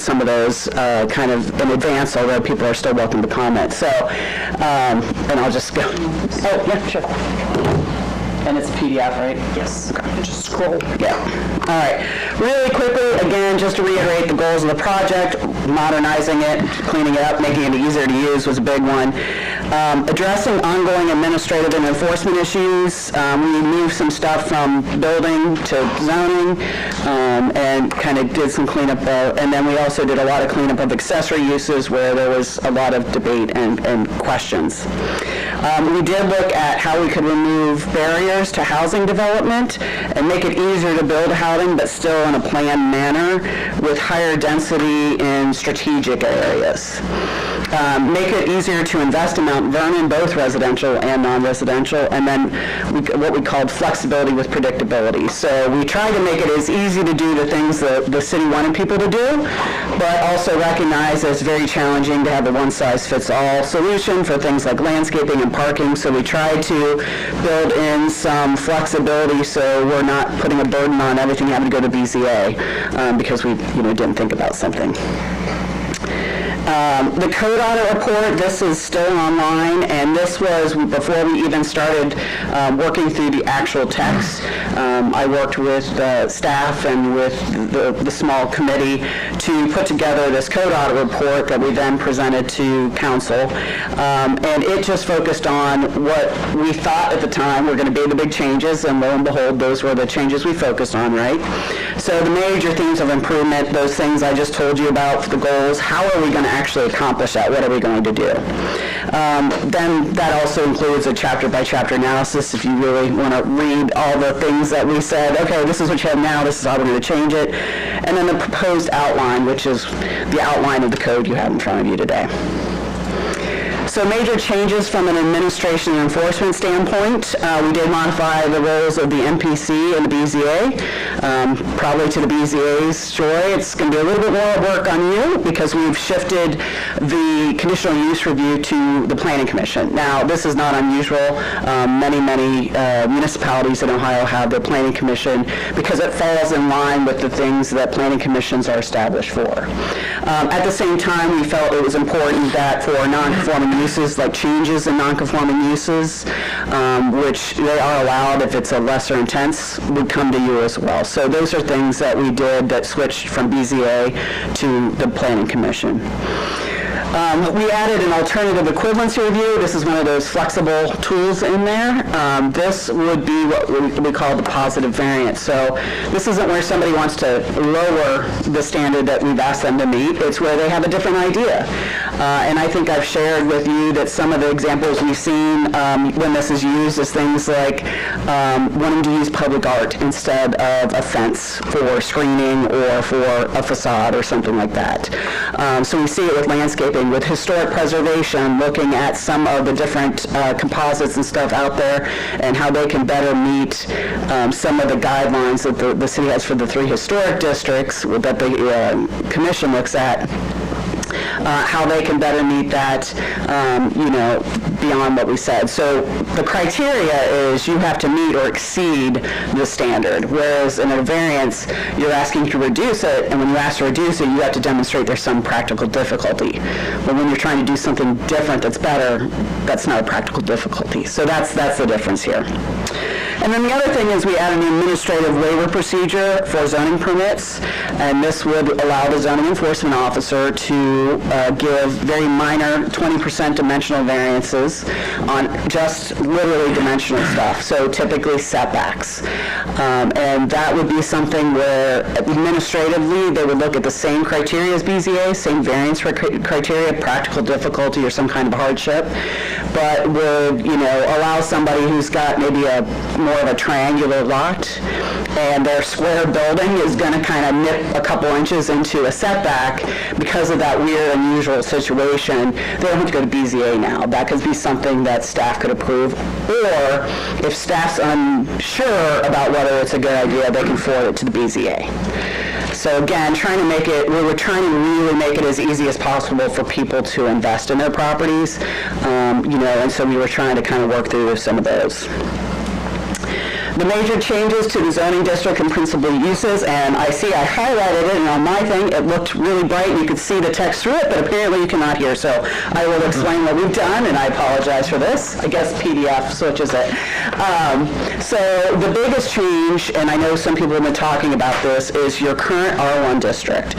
some of those kind of in advance, although people are still welcome to comment. So, and I'll just go. Oh, yeah, sure. And it's a PDF, right? Yes. Okay. Just scroll. Yeah. All right. Really quickly, again, just to reiterate the goals of the project, modernizing it, cleaning it up, making it easier to use was a big one. Addressing ongoing administrative and enforcement issues. We moved some stuff from building to zoning and kind of did some cleanup there. And then we also did a lot of cleanup of accessory uses where there was a lot of debate and questions. We did look at how we could remove barriers to housing development and make it easier to build housing, but still in a planned manner with higher density in strategic areas. Make it easier to invest in Mount Vernon, both residential and non-residential, and then what we called flexibility with predictability. So we tried to make it as easy to do the things that the city wanted people to do, but also recognize that it's very challenging to have a one-size-fits-all solution for things like landscaping and parking. So we tried to build in some flexibility so we're not putting a burden on everything having to go to BZA because we didn't think about something. The code audit report, this is still online, and this was before we even started working through the actual text. I worked with staff and with the small committee to put together this code audit report that we then presented to council. And it just focused on what we thought at the time were going to be the big changes, and lo and behold, those were the changes we focused on, right? So the major themes of improvement, those things I just told you about, the goals, how are we going to actually accomplish that? What are we going to do? Then that also includes a chapter-by-chapter analysis if you really want to read all the things that we said, okay, this is what you have now, this is how we're going to change it. And then the proposed outline, which is the outline of the code you have in front of you today. So major changes from an administration and enforcement standpoint. We did modify the roles of the MPC and the BZA. Probably to the BZA's joy, it's going to be a little bit more work on you because we've shifted the conditional use review to the Planning Commission. Now, this is not unusual. Many municipalities in Ohio have their Planning Commission because it falls in line with the things that Planning Commissions are established for. At the same time, we felt it was important that for non-conforming uses, like changes in non-conforming uses, which they are allowed if it's a lesser intense, would come to you as well. So those are things that we did that switched from BZA to the Planning Commission. We added an alternative equivalency review. This is one of those flexible tools in there. This would be what we call the positive variance. So this isn't where somebody wants to lower the standard that we've asked them to meet. It's where they have a different idea. And I think I've shared with you that some of the examples we've seen when this is used is things like wanting to use public art instead of a fence for screening or for a facade or something like that. So we see it with landscaping, with historic preservation, looking at some of the different composites and stuff out there and how they can better meet some of the guidelines that the city has for the 3 historic districts that the commission looks at. How they can better meet that, beyond what we said. So the criteria is you have to meet or exceed the standard, whereas in a variance, you're asking to reduce it, and when you ask to reduce it, you have to demonstrate there's some practical difficulty. But when you're trying to do something different that's better, that's not a practical difficulty. So that's the difference here. And then the other thing is we added an administrative waiver procedure for zoning permits, and this would allow the zoning enforcement officer to give very minor 20% dimensional variances on just literally dimensional stuff, so typically setbacks. And that would be something where administratively they would look at the same criteria as BZA, same variance criteria, practical difficulty or some kind of hardship, but would allow somebody who's got maybe more of a triangular lot and their square building is going to kind of nip a couple inches into a setback because of that weird, unusual situation. They don't have to go to BZA now. That could be something that staff could approve. Or if staff's unsure about whether it's a good idea, they can forward it to the BZA. So again, we were trying to really make it as easy as possible for people to invest in their properties, and so we were trying to kind of work through some of those. The major changes to the zoning district and principal uses, and I see I highlighted it, and on my thing, it looked really bright, and you could see the text through it, but apparently you cannot hear, so I will explain what we've done, and I apologize for this. I guess PDF switches it. So the biggest change, and I know some people have been talking about this, is your current R1 district.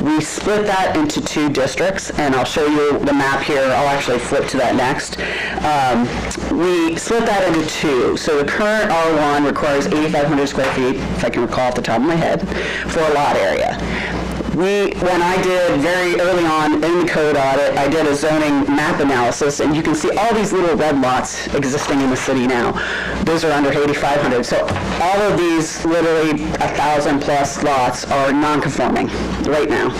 We split that into 2 districts, and I'll show you the map here. I'll actually flip to that next. We split that into 2. So the current R1 requires 8,500 square feet, if I can recall off the top of my head, for a lot area. When I did very early on in the code audit, I did a zoning map analysis, and you can see all these little red lots existing in the city now. Those are under 8,500. So all of these, literally 1,000 plus lots, are non-conforming right now.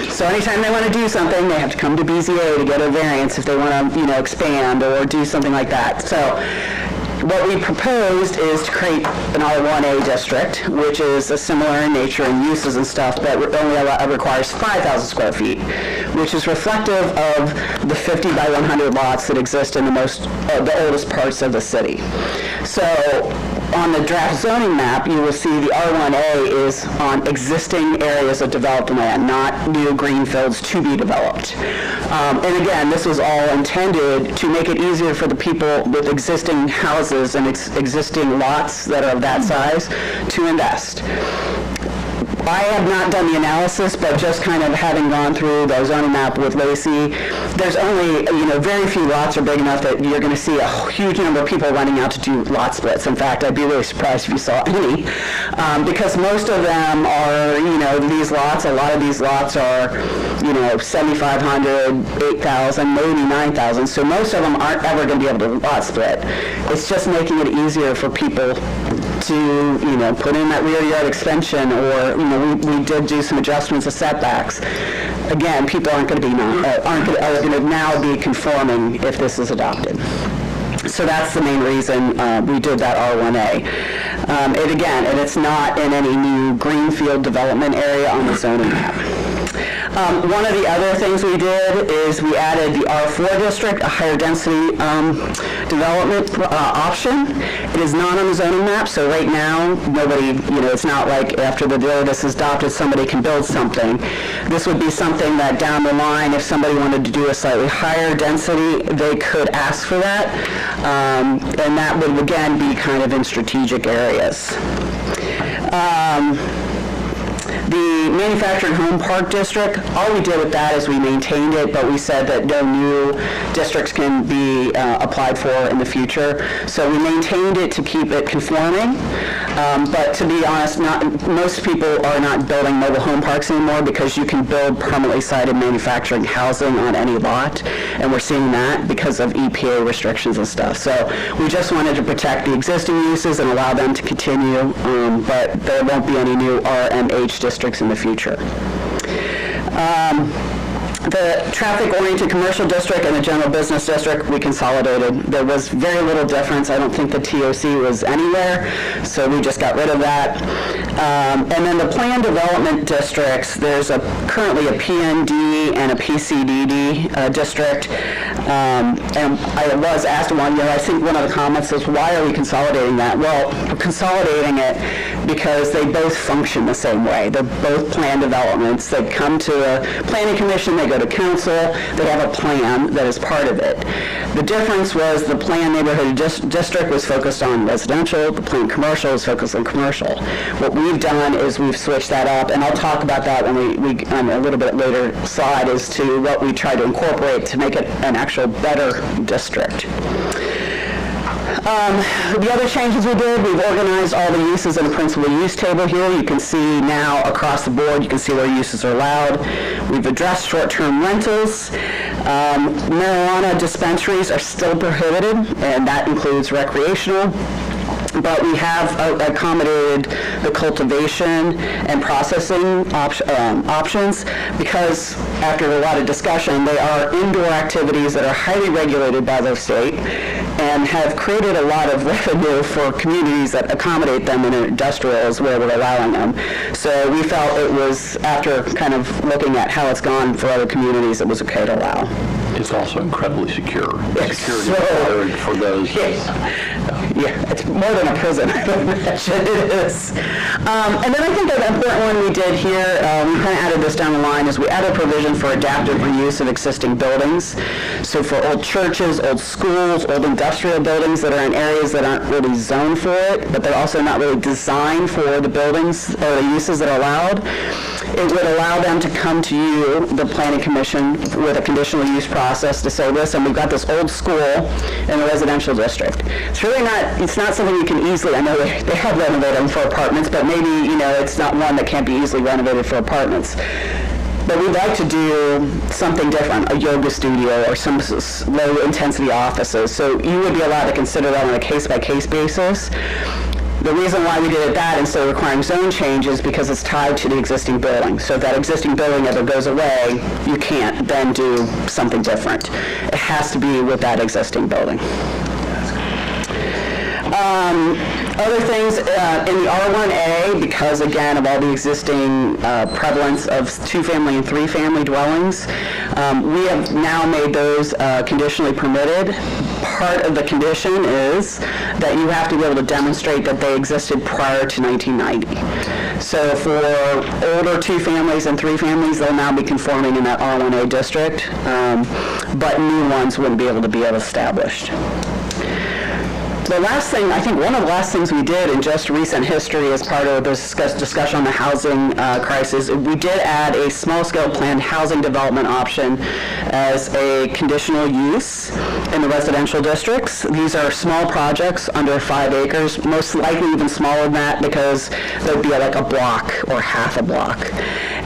So anytime they want to do something, they have to come to BZA to get a variance if they want to, expand or do something like that. So what we proposed is to create an R1A district, which is similar in nature and uses and stuff, but only requires 5,000 square feet, which is reflective of the 50 by 100 lots that exist in the oldest parts of the city. So on the draft zoning map, you will see the R1A is on existing areas of developed land, not new greenfields to be developed. And again, this was all intended to make it easier for the people with existing houses and existing lots that are of that size to invest. I have not done the analysis, but just kind of having gone through the zoning map with Lacey, there's only, very few lots are big enough that you're going to see a huge number of people running out to do lot splits. In fact, I'd be really surprised if you saw any, because most of them are, these lots, a lot of these lots are, 7,500, 8,000, maybe 9,000, so most of them aren't ever going to be able to lot split. It's just making it easier for people to, put in that rear yard extension, or, we did do some adjustments of setbacks. Again, people aren't going to now be conforming if this is adopted. So that's the main reason we did that R1A. And it's not in any new greenfield development area on the zoning map. One of the other things we did is we added the R4 district, a higher density development option. It is not on the zoning map, so right now, nobody, it's not like after the this is adopted, somebody can build something. This would be something that down the line, if somebody wanted to do a slightly higher density, they could ask for that. And that would, again, be kind of in strategic areas. The manufactured home park district, all we did with that is we maintained it, but we said that no new districts can be applied for in the future. So we maintained it to keep it conforming. But to be honest, most people are not building mobile home parks anymore because you can build permanently sited manufacturing housing on any lot. And we're seeing that because of EPA restrictions and stuff. So we just wanted to protect the existing uses and allow them to continue, but there won't be any new RMH districts in the future. The traffic-oriented commercial district and the general business district, we consolidated. There was very little difference. I don't think the TOC was anywhere, so we just got rid of that. And then the planned development districts, there's currently a PND and a PCDD district. And I was asked one, I think one of the comments is, why are we consolidating that? Well, we're consolidating it because they both function the same way. They're both planned developments. They come to a planning commission, they go to council, they have a plan that is part of it. The difference was the planned neighborhood district was focused on residential, the planned commercial is focused on commercial. What we've done is we've switched that up, and I'll talk about that when we on a little bit later slide as to what we try to incorporate to make it an actual better district. The other changes we did, we've organized all the uses in a principal use table here. You can see now across the board, you can see where uses are allowed. We've addressed short-term rentals. Marijuana dispensaries are still prohibited, and that includes recreational. But we have accommodated the cultivation and processing options because after a lot of discussion, they are indoor activities that are highly regulated by the state and have created a lot of revenue for communities that accommodate them in industrials where we're allowing them. So we felt it was, after kind of looking at how it's gone for other communities, it was okay to allow. It's also incredibly secure. Security So- required for those. Yeah, it's more than a prison. I would imagine it is. And then I think an important one we did here, we kind of added this down the line, is we added provision for adaptive reuse of existing buildings. So for old churches, old schools, old industrial buildings that are in areas that aren't really zoned for it, but they're also not really designed for the buildings or the uses that are allowed, it would allow them to come to you, the planning commission, with a conditional use process to say, listen, we've got this old school in a residential district. It's not something you can easily, I know they have renovated them for apartments, but maybe, it's not one that can't be easily renovated for apartments. But we'd like to do something different, a yoga studio or some low-intensity offices. So you would be allowed to consider that on a case-by-case basis. The reason why we did that instead of requiring zone changes because it's tied to the existing building. So if that existing building ever goes away, you can't then do something different. It has to be with that existing building. Other things in the R1A, because again of all the existing prevalence of 2-family and 3-family dwellings, we have now made those conditionally permitted. Part of the condition is that you have to be able to demonstrate that they existed prior to 1990. So for older 2-families and 3-families, they'll now be conforming in that R1A district, but new ones wouldn't be able to be established. The last thing, I think one of the last things we did in just recent history as part of this discussion on the housing crisis, we did add a small-scale planned housing development option as a conditional use in the residential districts. These are small projects under 5 acres, most likely even smaller than that because there'd be like a block or half a block.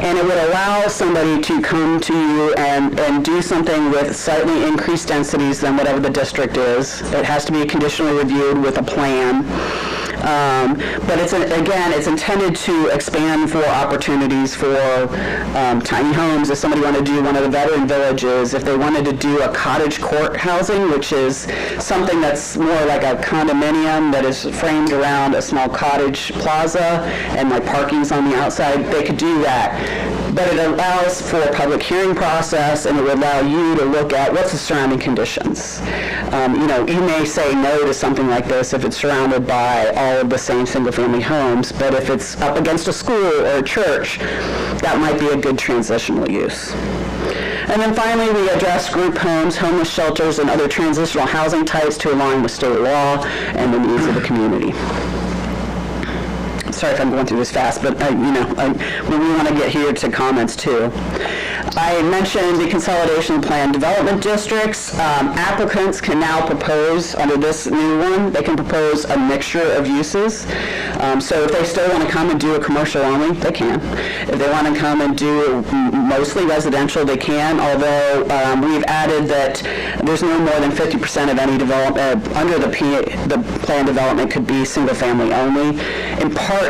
And it would allow somebody to come to you and do something with slightly increased densities than whatever the district is. It has to be conditionally reviewed with a plan. But it's intended to expand for opportunities for tiny homes. If somebody wanted to do one of the veteran villages, if they wanted to do a cottage court housing, which is something that's more like a condominium that is framed around a small cottage plaza and like parking's on the outside, they could do that. But it allows for a public hearing process, and it would allow you to look at what's the surrounding conditions. You may say no to something like this if it's surrounded by all of the same single-family homes, but if it's up against a school or a church, that might be a good transitional use. And then finally, we address group homes, homeless shelters, and other transitional housing types to align with state law and the needs of the community. Sorry if I'm going through this fast, but we want to get here to comments too. I mentioned the consolidation plan development districts. Applicants can now propose, under this new one, they can propose a mixture of uses. So if they still want to come and do a commercial only, they can. If they want to come and do mostly residential, they can, although we've added that there's no more than 50% of any development under the plan development could be single family only, in part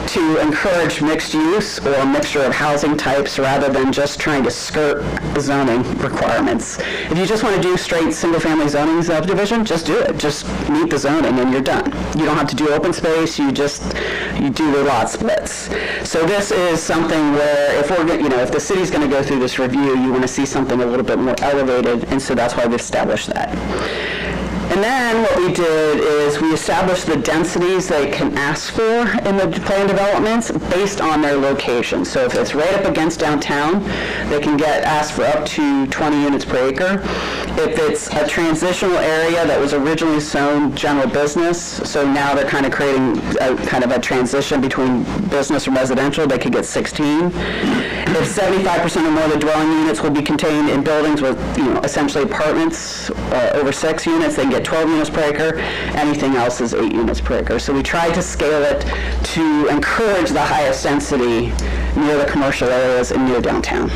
to encourage mixed use or a mixture of housing types rather than just trying to skirt zoning requirements. If you just want to do straight single-family zoning subdivision, just do it. Just meet the zoning and you're done. You don't have to do open space. You do the lot splits. So this is something where if the city's going to go through this review, you want to see something a little bit more elevated, and so that's why we established that. And then what we did is we established the densities they can ask for in the plan developments based on their location. So if it's right up against downtown, they can asked for up to 20 units per acre. If it's a transitional area that was originally zoned general business, so now they're kind of creating a transition between business and residential, they could get 16. If 75% or more of the dwelling units will be contained in buildings with, essentially apartments over 6 units, they can get 12 units per acre. Anything else is 8 units per acre. So we tried to scale it to encourage the highest density near the commercial areas and near downtown.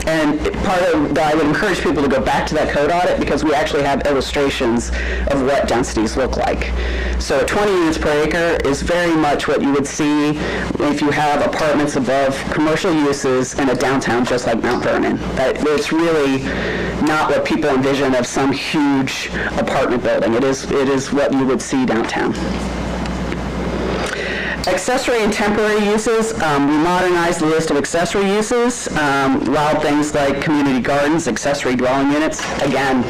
And part of that, I would encourage people to go back to that code audit because we actually have illustrations of what densities look like. So 20 units per acre is very much what you would see if you have apartments above commercial uses in a downtown just like Mount Vernon. It's really not what people envision of some huge apartment building. It is what you would see downtown. Accessory and temporary uses, we modernized the list of accessory uses, allowed things like community gardens, accessory dwelling units, again,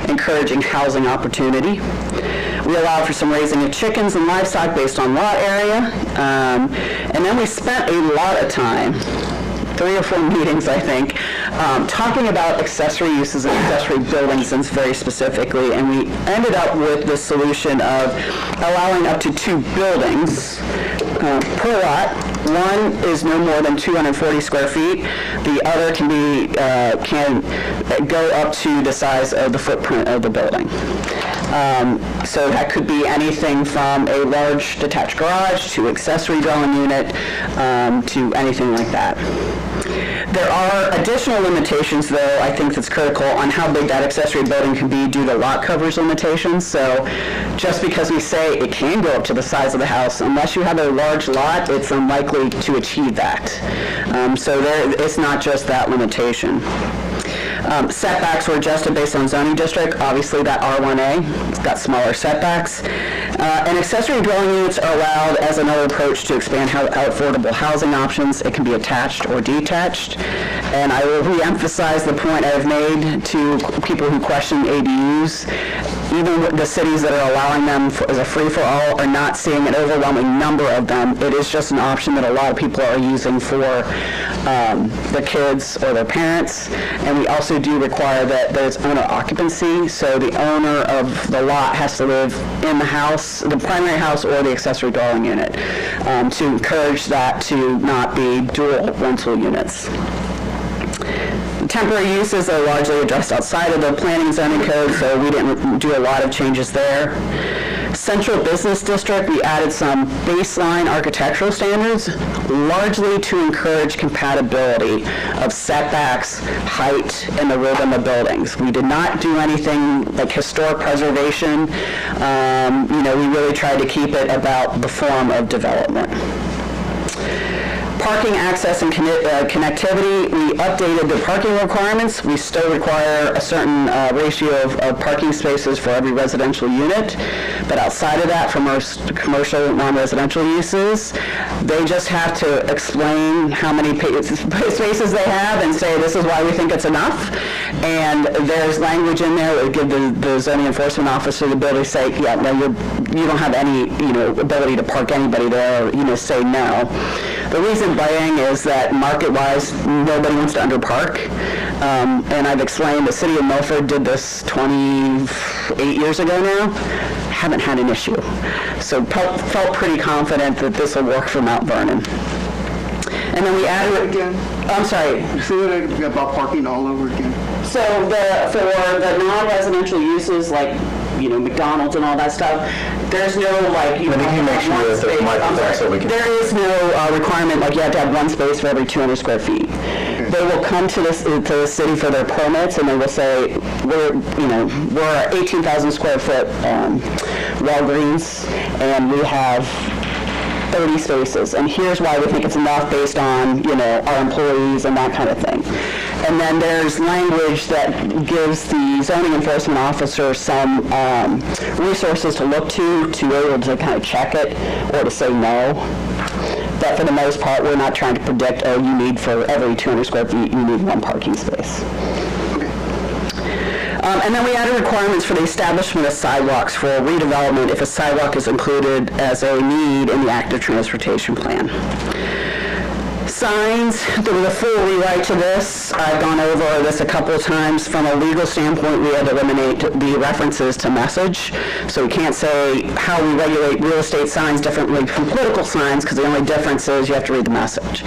encouraging housing opportunity. We allowed for some raising of chickens and livestock based on lot area, and then we spent a lot of time, 3 or 4 meetings, I think, talking about accessory uses and accessory buildings and very specifically, and we ended up with the solution of allowing up to 2 buildings per lot. One is no more than 240 square feet. The other can go up to the size of the footprint of the building. So that could be anything from a large detached garage to accessory dwelling unit to anything like that. There are additional limitations, though, I think that's critical on how big that accessory building can be due to lot coverage limitations. So just because we say it can go up to the size of the house, unless you have a large lot, it's unlikely to achieve that. So it's not just that limitation. Setbacks were adjusted based on zoning district. Obviously, that R1A, it's got smaller setbacks. And accessory dwelling units are allowed as another approach to expand affordable housing options. It can be attached or detached. And I will re-emphasize the point I've made to people who question ADUs. Even the cities that are allowing them as a free-for-all are not seeing an overwhelming number of them. It is just an option that a lot of people are using for their kids or their parents. And we also do require that there's owner occupancy, so the owner of the lot has to live in the house, the primary house or the accessory dwelling unit, to encourage that to not be dual rental units. Temporary uses are largely addressed outside of the planning and zoning code, so we didn't do a lot of changes there. Central Business District, we added some baseline architectural standards, largely to encourage compatibility of setbacks, height, and the rhythm of buildings. We did not do anything like historic preservation. We really tried to keep it about the form of development. Parking access and connectivity, we updated the parking requirements. We still require a certain ratio of parking spaces for every residential unit, but outside of that, for most commercial non-residential uses, they just have to explain how many spaces they have and say this is why we think it's enough. And there's language in there that would give the zoning enforcement officer the ability to say, yeah, no, you don't have any ability to park anybody there, or say no. The reason being is that market-wise, nobody wants to underpark. And I've explained the city of Milford did this 28 years ago now. Haven't had an issue. So felt pretty confident that this will work for Mount Vernon. And then we added... Again? I'm sorry. Say that about parking all over again. So for the non-residential uses like McDonald's and all that stuff, there's no there is no requirement like you have to have one space for every 200 square feet. Okay. They will come to the city for their permits and they will say we're 18,000 square foot Walgreens and we have 30 spaces, and here's why we think it's enough based on, our employees and that kind of thing. And then there's language that gives the zoning enforcement officer some resources to look to be able to kind of check it or to say no. But for the most part, we're not trying to predict, you need for every 200 square feet, you need one parking space. And then we added requirements for the establishment of sidewalks for redevelopment if a sidewalk is included as a need in the active transportation plan. Signs, there was a full rewrite to this. I've gone over this a couple of times. From a legal standpoint, we had to eliminate the references to message. So we can't say how we regulate real estate signs differently from political signs because the only difference is you have to read the message.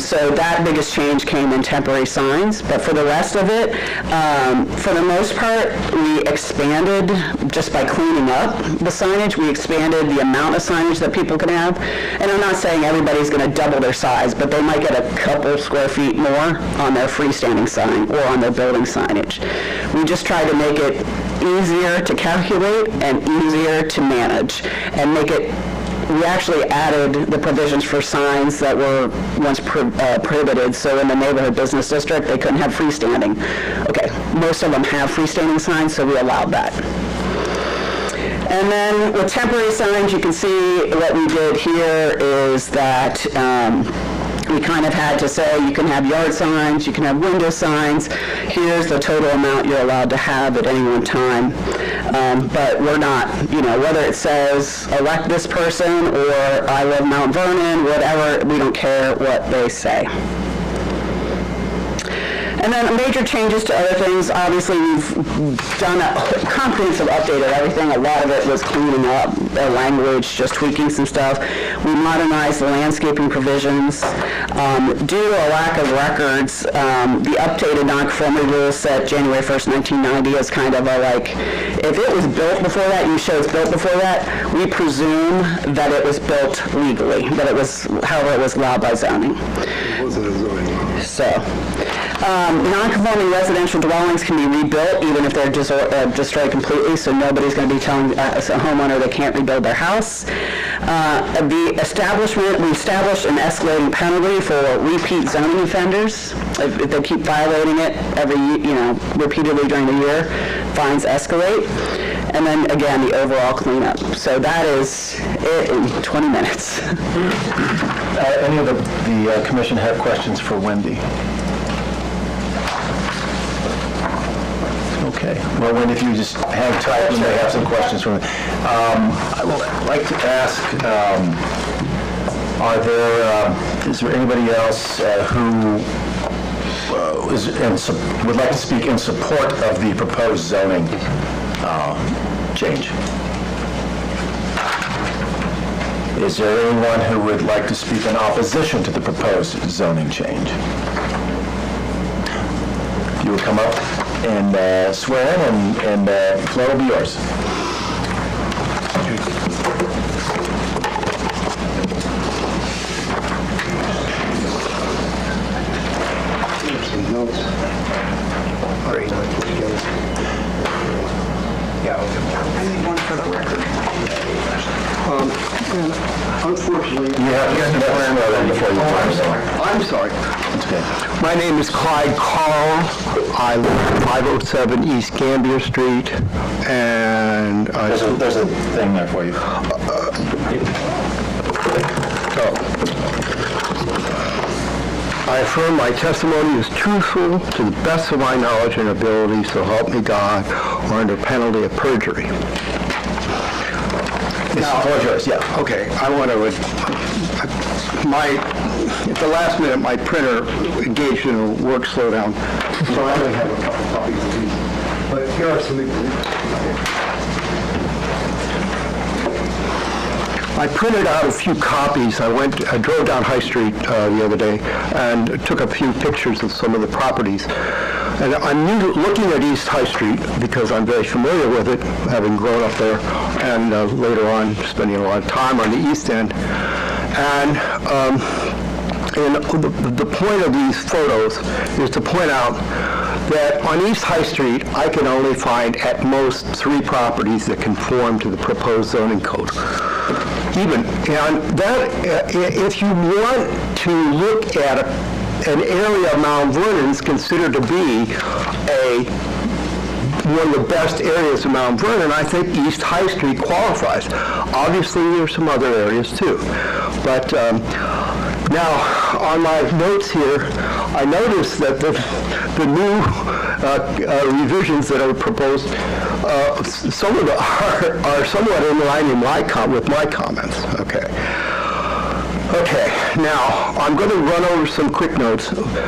So that biggest change came in temporary signs. But for the rest of it, for the most part, we expanded, just by cleaning up the signage, we expanded the amount of signage that people can have. And I'm not saying everybody's going to double their size, but they might get a couple square feet more on their freestanding sign or on their building signage. We just tried to make it easier to calculate and easier to manage and make it. We actually added the provisions for signs that were once prohibited. So in the neighborhood business district, they couldn't have freestanding. Okay, most of them have freestanding signs, so we allowed that. And then with temporary signs, you can see what we did here is that we kind of had to say you can have yard signs, you can have window signs. Here's the total amount you're allowed to have at any one time. But we're not, whether it says elect this person or I live Mount Vernon, whatever, we don't care what they say. And then major changes to other things. Obviously, we've done a comprehensive update of everything. A lot of it was cleaning up the language, just tweaking some stuff. We modernized the landscaping provisions. Due to a lack of records, the updated non-conformity rules set January 1st, 1990 as kind of if it was built before that, you show it's built before that, we presume that it was built legally, that it was, however it was allowed by zoning. It wasn't a zoning law. So. Non-conforming residential dwellings can be rebuilt even if they're destroyed completely, so nobody's going to be telling a homeowner they can't rebuild their house. We established an escalating penalty for repeat zoning offenders. If they keep violating it repeatedly during the year, fines escalate. And then again, the overall cleanup. So that is it in 20 minutes. Any of the commission have questions for Wendy? Okay. Well, Wendy, if you just hang tight, we may have some questions from I would like to ask, is there anybody else who would like to speak in support of the proposed zoning change? Is there anyone who would like to speak in opposition to the proposed zoning change? If you would come up and swear in, and the floor will be yours. Unfortunately, You have to swear in before you I'm sorry. That's okay. My name is Clyde Carl. I live at 507 East Gambier Street, and There's a thing there for you. I affirm my testimony is truthful to the best of my knowledge and ability, so help me God, or under penalty of perjury. Now, floor is yours, yeah. Okay, I want to, at the last minute, my printer engaged in a work slowdown, so I only have a couple copies of these. But here are some. I printed out a few copies. I drove down High Street the other day and took a few pictures of some of the properties. And I'm looking at East High Street because I'm very familiar with it, having grown up there, and later on spending a lot of time on the East End. And the point of these photos is to point out that on East High Street, I can only find at most 3 properties that conform to the proposed zoning code. And that, if you want to look at an area Mount Vernon is considered to be one of the best areas of Mount Vernon, I think East High Street qualifies. Obviously, there's some other areas too. But now, on my notes here, I noticed that the new revisions that are proposed, some of them are somewhat in line with my comments. Okay, now I'm going to run over some quick notes.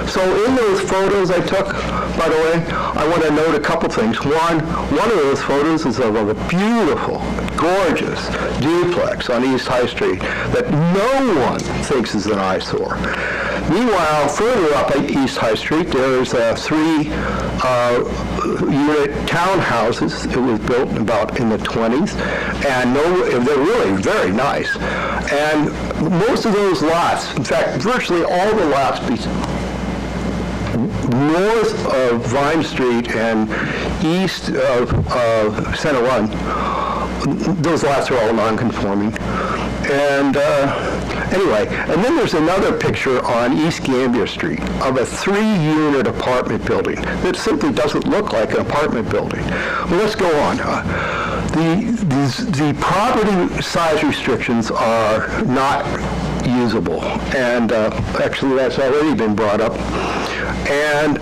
So in those photos I took, by the way, I want to note a couple things. One of those photos is of a beautiful, gorgeous duplex on East High Street that no one thinks is an eyesore. Meanwhile, further up at East High Street, there's 3 unit townhouses. It was built about in the 20s, and they're really very nice. And most of those lots, in fact, virtually all the lots north of Vine Street and east of Center Run, those lots are all non-conforming. And anyway, and then there's another picture on East Gambier Street of a 3-unit apartment building that simply doesn't look like an apartment building. Well, let's go on. The property size restrictions are not usable, and actually that's already been brought up. And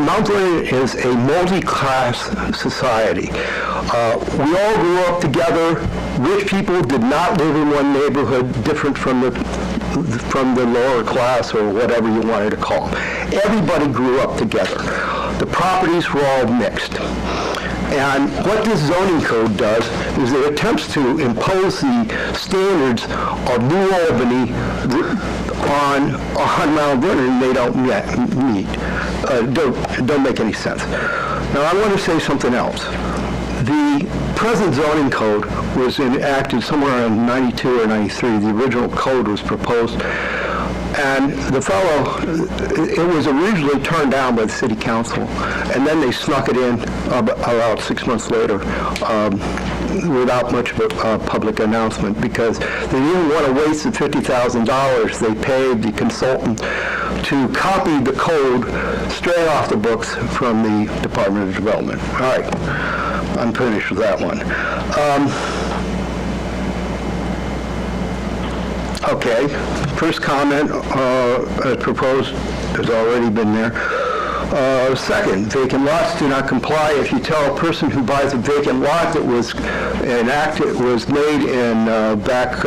Mount Vernon is a multi-class society. We all grew up together. Rich people did not live in one neighborhood different from the lower class or whatever you wanted to call them. Everybody grew up together. The properties were all mixed. And what this zoning code does is it attempts to impose the standards of New Albany on Mount Vernon, and they don't meet. Don't make any sense. Now, I want to say something else. The present zoning code was enacted somewhere around 92 or 93. The original code was proposed. And the fellow, it was originally turned down by the city council, and then they snuck it in about 6 months later without much of a public announcement, because they didn't want to waste the $50,000 they paid the consultant to copy the code straight off the books from the Department of Development. All right, I'm finished with that one. Okay, first comment as proposed has already been there. Second, vacant lots do not comply. If you tell a person who buys a vacant lot that was made in back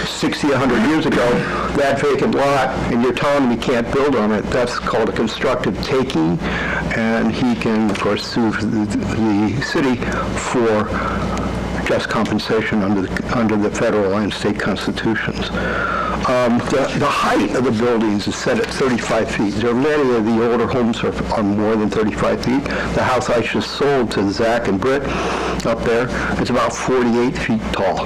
60, 100 years ago, that vacant lot, and you're telling him he can't build on it, that's called a constructive taking, and he can, of course, sue the city for just compensation under the federal and state constitutions. The height of the buildings is set at 35 feet. There are many of the older homes are more than 35 feet. The house I just sold to Zach and Britt up there is about 48 feet tall.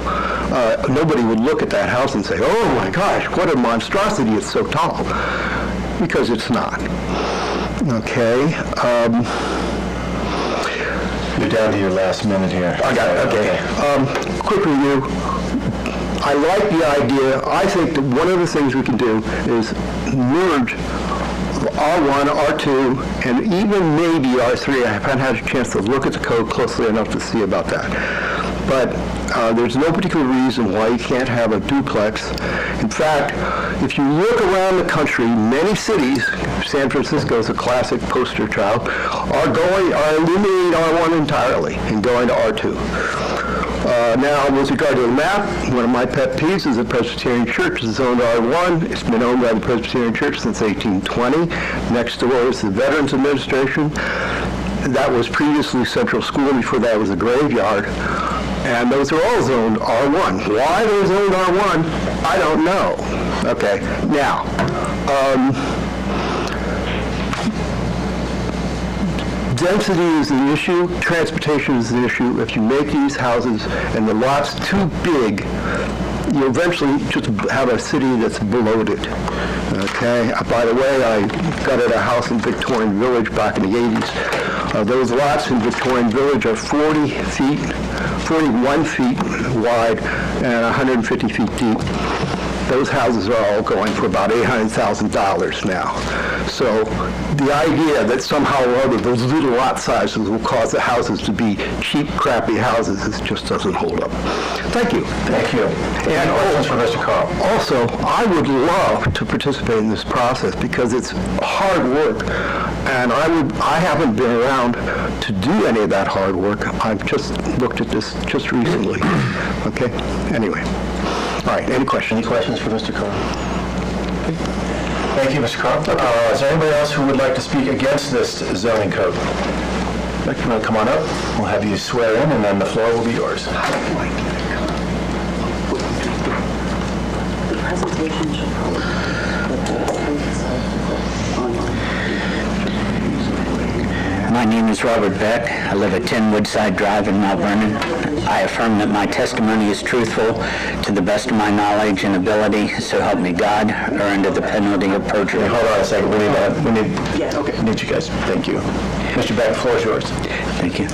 Nobody would look at that house and say, oh my gosh, what a monstrosity, it's so tall. Because it's not. Okay. You're down to your last minute here. I got it, okay. Quick review. I like the idea. I think that one of the things we can do is merge R1, R2, and even maybe R3. I haven't had a chance to look at the code closely enough to see about that. But there's no particular reason why you can't have a duplex. In fact, if you look around the country, many cities, San Francisco is a classic poster child, are eliminating R1 entirely and going to R2. Now, with regard to the map, one of my pet peeves is the Presbyterian Church is zoned R1. It's been owned by the Presbyterian Church since 1820. Next door is the Veterans Administration. That was previously Central School. Before that was a graveyard. And those are all zoned R1. Why they're zoned R1, I don't know. Okay, now, density is an issue, transportation is an issue. If you make these houses and the lot's too big, you eventually just have a city that's bloated. Okay, by the way, I gutted a house in Victorian Village back in the 80s. Those lots in Victorian Village are 41 feet wide and 150 feet deep. Those houses are all going for about $800,000 now. So the idea that somehow or other those little lot sizes will cause the houses to be cheap, crappy houses, it just doesn't hold up. Thank you. Thank you. And questions for Mr. Carl? Also, I would love to participate in this process because it's hard work, and I haven't been around to do any of that hard work. I've just looked at this just recently. Okay? Anyway. All right, any questions? Any questions for Mr. Carl? Okay. Thank you, Mr. Carl. Is there anybody else who would like to speak against this zoning code? Rick, you want to come on up? We'll have you swear in, and then the floor will be yours. The presentation should probably My name is Robert Beck. I live at 10 Woodside Drive in Mount Vernon. I affirm that my testimony is truthful to the best of my knowledge and ability, so help me God, or under the penalty of perjury. Hold on a second. We need you guys. Thank you. Mr. Beck, the floor is yours. Thank you.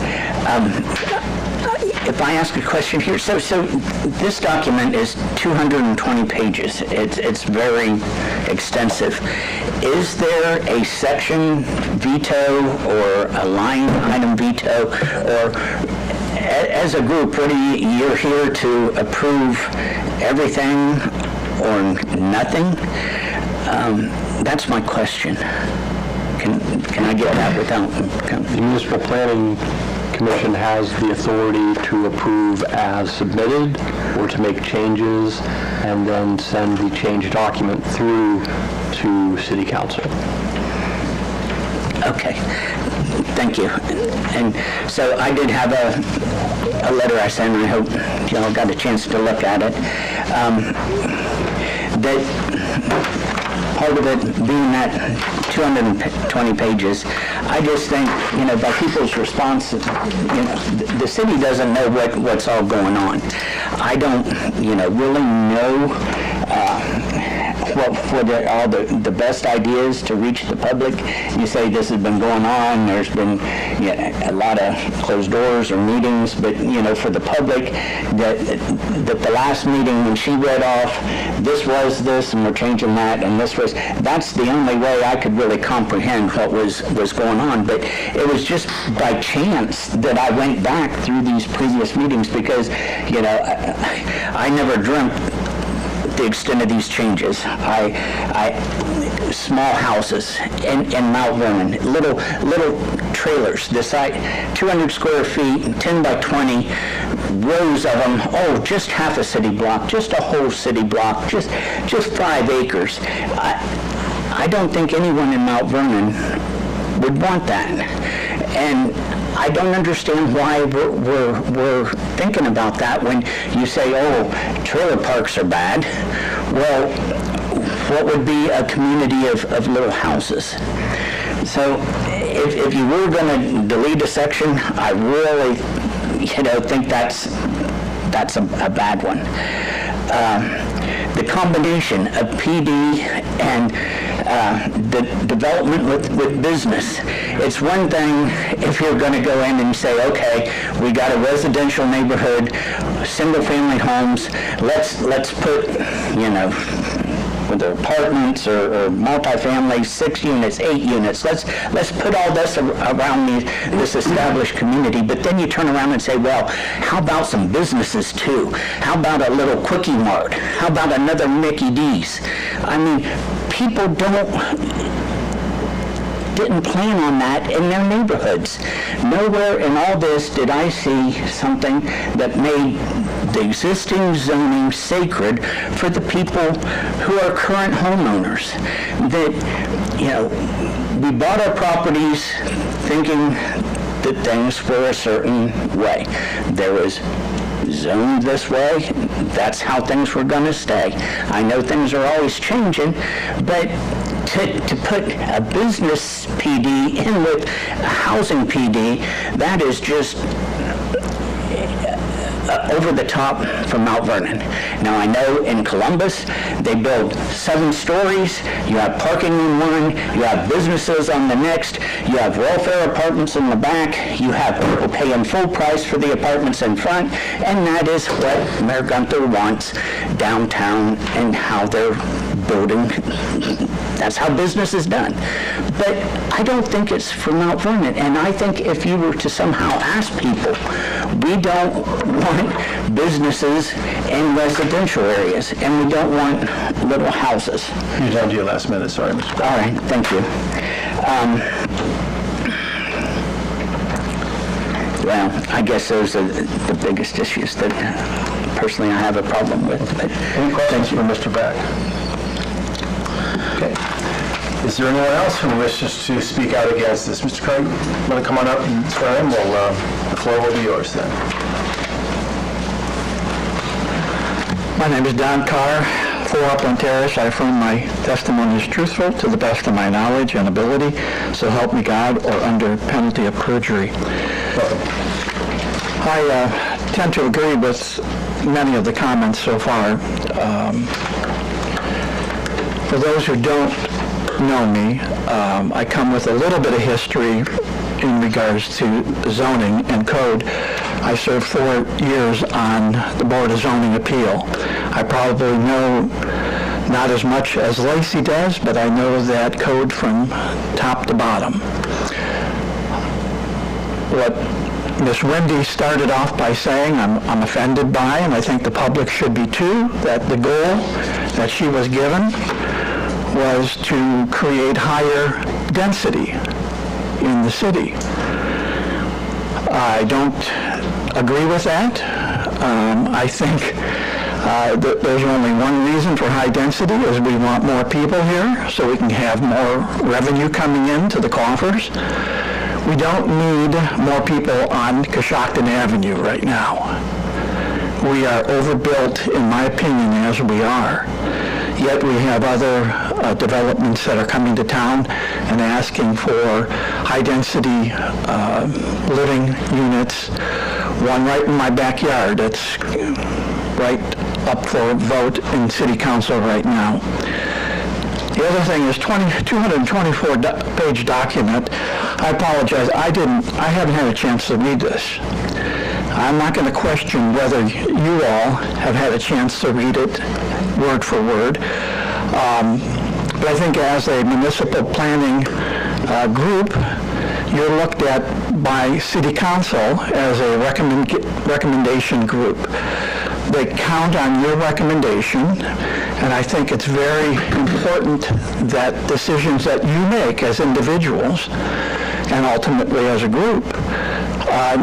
If I ask a question here, so this document is 220 pages. It's very extensive. Is there a section veto or a line item veto, or as a group, you're here to approve everything or nothing? That's my question. Can I get that without? The Municipal Planning Commission has the authority to approve as submitted or to make changes and then send the change document through to City Council. Okay, thank you. And so I did have a letter I sent, and I hope y'all got a chance to look at it. That part of it being that 220 pages, I just think, by people's response, the city doesn't know what's all going on. I don't, really know what are all the best ideas to reach the public. You say this has been going on, there's been a lot of closed doors or meetings, but for the public, that the last meeting when she read off, this was this and we're changing that and this was, that's the only way I could really comprehend what was going on. But it was just by chance that I went back through these previous meetings because I never dreamt the extent of these changes. Small houses in Mount Vernon, little trailers, this size, 200 square feet, 10 by 20, rows of them, just half a city block, just a whole city block, just 5 acres. I don't think anyone in Mount Vernon would want that. And I don't understand why we're thinking about that when you say, trailer parks are bad. Well, what would be a community of little houses? So if you were going to delete a section, I really, think that's a bad one. The combination of PD and the development with business. It's one thing if you're going to go in and say, okay, we got a residential neighborhood, single-family homes. Let's put, whether apartments or multifamily, 6 units, 8 units. Let's put all this around this established community. But then you turn around and say, well, how about some businesses too? How about a little Quickie Mart? How about another Mickey D's? I mean, people didn't plan on that in their neighborhoods. Nowhere in all this did I see something that made the existing zoning sacred for the people who are current homeowners. That, we bought our properties thinking that things were a certain way. There was zoned this way, that's how things were going to stay. I know things are always changing, but to put a business PD in with a housing PD, that is just over the top from Mount Vernon. Now I know in Columbus they build 7 stories, you have parking in one, you have businesses on the next, you have welfare apartments in the back, you have people paying full price for the apartments in front, and that is what Mayor Gunther wants downtown and how they're building. That's how business is done. But I don't think it's for Mount Vernon. And I think if you were to somehow ask people, we don't want businesses in residential areas, and we don't want little houses. You're down to your last minute, sorry, Mr. Brown. All right, thank you. Well, I guess those are the biggest issues that personally I have a problem with. But Any questions for Mr. Beck? Okay. Is there anyone else who wishes to speak out against this? Mr. Craig, want to come on up and swear in? Well, the floor will be yours then. My name is Don Carr, 4 Upland Terrace. I affirm my testimony is truthful to the best of my knowledge and ability, so help me God, or under penalty of perjury. I tend to agree with many of the comments so far. For those who don't know me, I come with a little bit of history in regards to zoning and code. I served 4 years on the Board of Zoning Appeal. I probably know not as much as Lacey does, but I know that code from top to bottom. What Miss Wendy started off by saying, I'm offended by, and I think the public should be too, that the goal that she was given was to create higher density in the city. I don't agree with that. I think that there's only one reason for high density, is we want more people here so we can have more revenue coming into the coffers. We don't need more people on Coshocton Avenue right now. We are overbuilt, in my opinion, as we are. Yet we have other developments that are coming to town and asking for high-density living units. One right in my backyard that's right up for a vote in City Council right now. The other thing is 224-page document. I apologize, I haven't had a chance to read this. I'm not going to question whether you all have had a chance to read it word for word. But I think as a municipal planning group, you're looked at by City Council as a recommendation group. They count on your recommendation, and I think it's very important that decisions that you make as individuals and ultimately as a group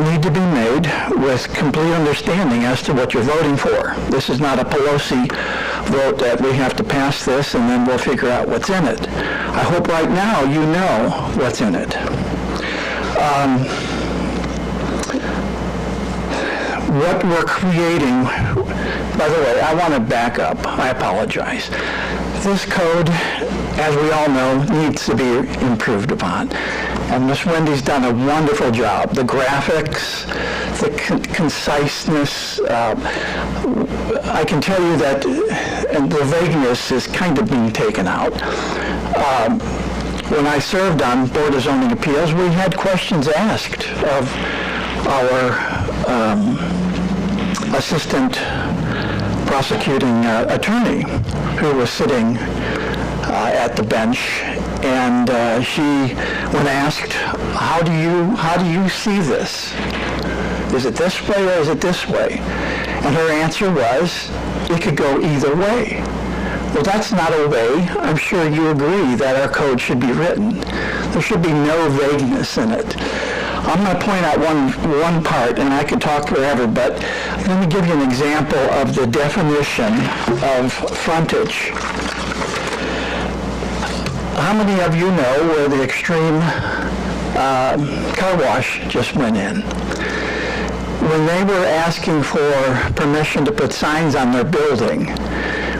need to be made with complete understanding as to what you're voting for. This is not a Pelosi vote that we have to pass this and then we'll figure out what's in it. I hope right now you know what's in it. What we're creating, by the way, I want to back up. I apologize. This code, as we all know, needs to be improved upon. And Ms. Wendy's done a wonderful job. The graphics, the conciseness, I can tell you that, and the vagueness is kind of being taken out. When I served on Board of Zoning Appeals, we had questions asked of our assistant prosecuting attorney who was sitting at the bench, and she, when asked, how do you see this? Is it this way or is it this way? And her answer was, it could go either way. Well, that's not a way. I'm sure you agree that our code should be written. There should be no vagueness in it. I'm going to point out one part, and I could talk forever, but let me give you an example of the definition of frontage. How many of you know where the Extreme car wash just went in? When they were asking for permission to put signs on their building,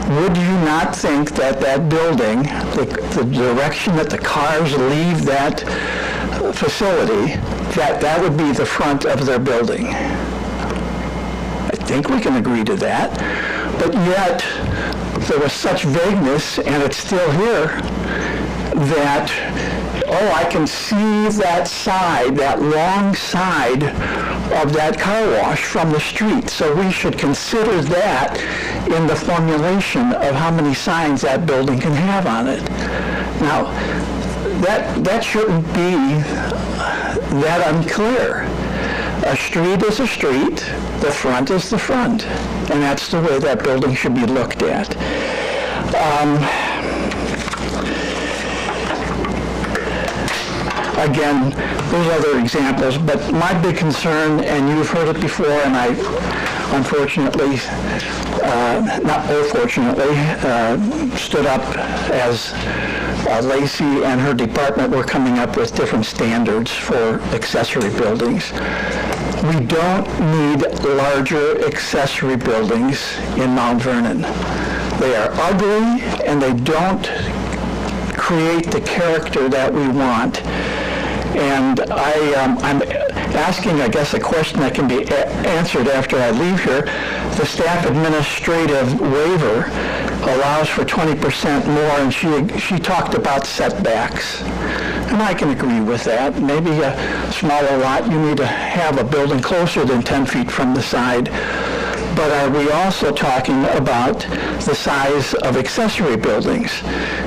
would you not think that that building, the direction that the cars leave that facility, that would be the front of their building? I think we can agree to that. But yet, there was such vagueness, and it's still here, that, oh, I can see that side, that long side of that car wash from the street. So we should consider that in the formulation of how many signs that building can have on it. Now, that shouldn't be that unclear. A street is a street, the front is the front, and that's the way that building should be looked at. Again, there's other examples, but my big concern, and you've heard it before, and I unfortunately, not unfortunately, stood up as Lacey and her department were coming up with different standards for accessory buildings. We don't need larger accessory buildings in Mount Vernon. They are ugly and they don't create the character that we want. And I'm asking, I guess, a question that can be answered after I leave here. The staff administrative waiver allows for 20% more, and she talked about setbacks. And I can agree with that. Maybe a smaller lot, you need to have a building closer than 10 feet from the side. But are we also talking about the size of accessory buildings?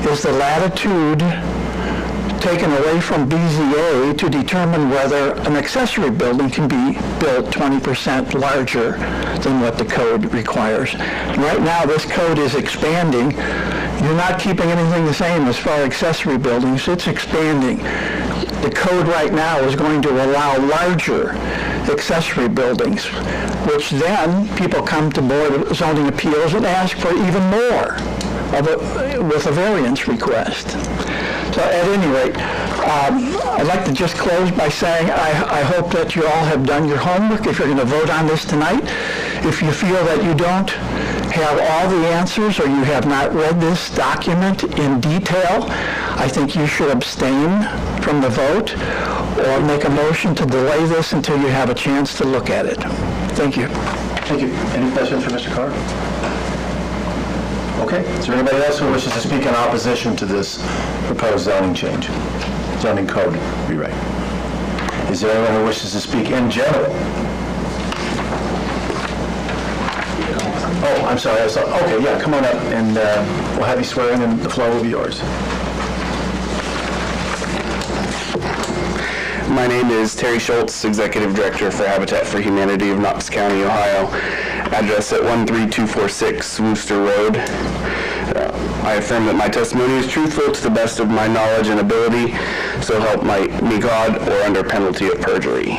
Is the latitude taken away from BZA to determine whether an accessory building can be built 20% larger than what the code requires. Right now, this code is expanding. You're not keeping anything the same as far as accessory buildings. It's expanding. The code right now is going to allow larger accessory buildings, which then people come to Board of Zoning Appeals and ask for even more with a variance request. So at any rate, I'd like to just close by saying I hope that you all have done your homework if you're going to vote on this tonight. If you feel that you don't have all the answers or you have not read this document in detail, I think you should abstain from the vote or make a motion to delay this until you have a chance to look at it. Thank you. Thank you. Any questions for Mr. Carr? Okay. Is there anybody else who wishes to speak in opposition to this proposed zoning change? Zoning code rewrite. Is there anyone who wishes to speak in general? Oh, I'm sorry. Okay, yeah, come on up and we'll have you swear in and the floor will be yours. My name is Terry Schultz, Executive Director for Habitat for Humanity of Knox County, Ohio. Address at 13246 Wooster Road. I affirm that my testimony is truthful to the best of my knowledge and ability, so help me God, or under penalty of perjury.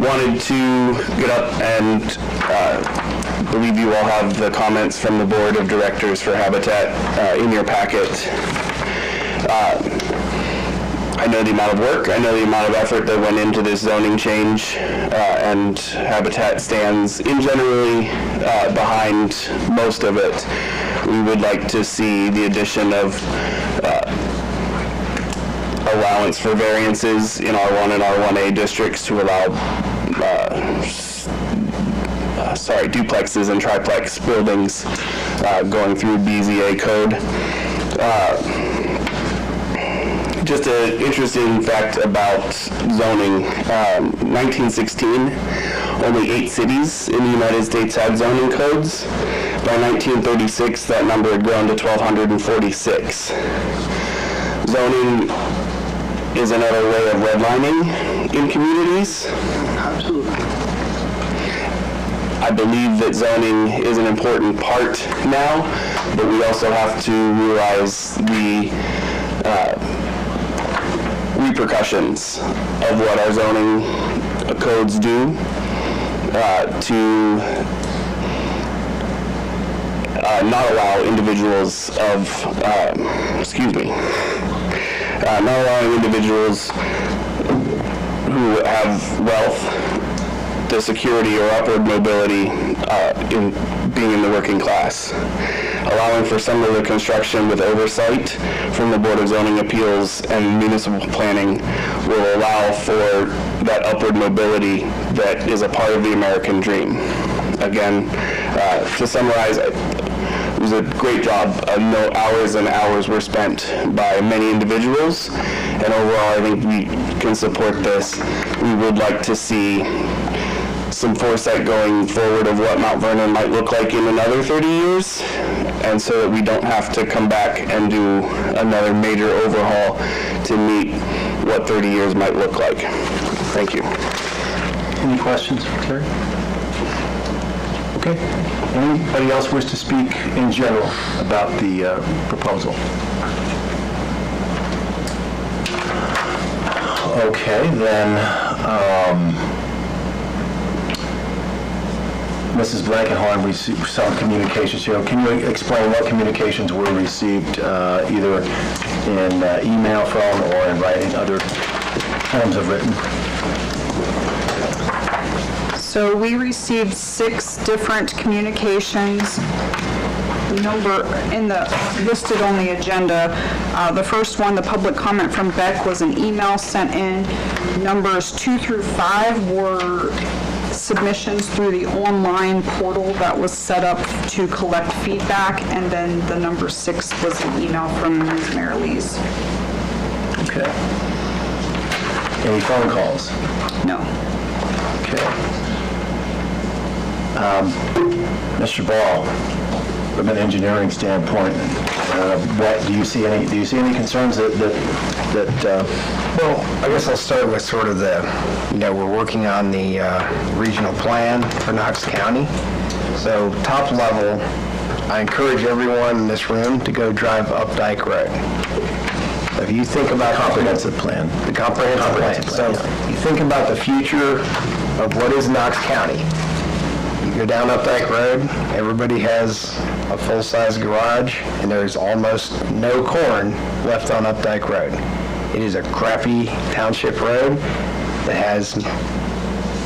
Wanted to get up and believe you all have the comments from the Board of Directors for Habitat in your packet. I know the amount of work, I know the amount of effort that went into this zoning change, and Habitat stands in generally behind most of it. We would like to see the addition of allowance for variances in R1 and R1A districts to allow duplexes and triplex buildings going through BZA code. Just an interesting fact about zoning. 1916, only 8 cities in the United States had zoning codes. By 1936, that number had grown to 1,246. Zoning is another way of redlining in communities. Absolutely. I believe that zoning is an important part now, but we also have to realize the repercussions of what our zoning codes do to not allow individuals not allowing individuals who have wealth, the security or upward mobility in being in the working class. Allowing for some of the construction with oversight from the Board of Zoning Appeals and Municipal Planning will allow for that upward mobility that is a part of the American dream. Again, to summarize, it was a great job. No hours and hours were spent by many individuals, and overall I think we can support this. We would like to see some foresight going forward of what Mount Vernon might look like in another 30 years, and so that we don't have to come back and do another major overhaul to meet what 30 years might look like. Thank you. Any questions for Terry? Okay. Anybody else wish to speak in general about the proposal? Okay, then Mrs. Blankenhorn received some communications here. Can you explain what communications were received either in email, phone, or in writing, other forms of written? So we received 6 different communications, number in the listed on the agenda. The first one, the public comment from Beck, was an email sent in. Numbers 2 through 5 were submissions through the online portal that was set up to collect feedback, and then the number 6 was an email from Ms. Marilees. Okay. Any phone calls? No. Okay. Mr. Ball, from an engineering standpoint, what do you see any concerns that Well, I guess I'll start with sort of we're working on the regional plan for Knox County. So top level, I encourage everyone in this room to go drive up Dyke Road. If you think about comprehensive plan? the comprehensive plan. So you think about the future of what is Knox County. You go down up Dyke Road, everybody has a full-size garage, and there's almost no corn left on up Dyke Road. It is a crappy township road that has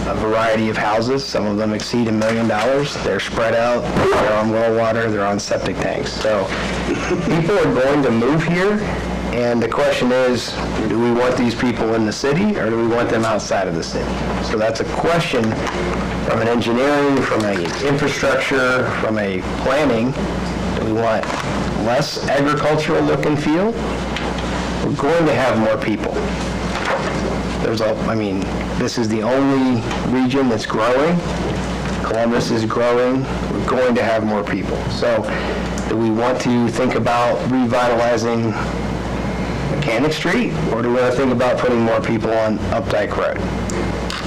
a variety of houses. Some of them exceed $1 million. They're spread out, they're on well water, they're on septic tanks. So people are going to move here, and the question is, do we want these people in the city, or do we want them outside of the city? So that's a question from an engineering, from an infrastructure, from a planning. Do we want less agricultural look and feel? We're going to have more people. This is the only region that's growing. Columbus is growing. We're going to have more people. So do we want to think about revitalizing Mechanic Street, or do we want to think about putting more people on Updike Road?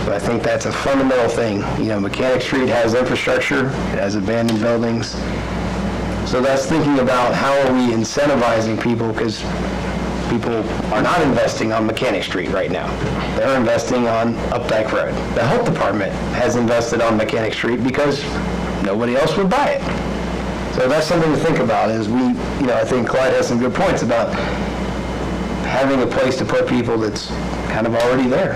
So I think that's a fundamental thing. Mechanic Street has infrastructure, it has abandoned buildings. So that's thinking about how are we incentivizing people, because people are not investing on Mechanic Street right now. They're investing on Updike Road. The health department has invested on Mechanic Street because nobody else would buy it. So that's something to think about. I think Clyde has some good points about having a place to put people that's kind of already there.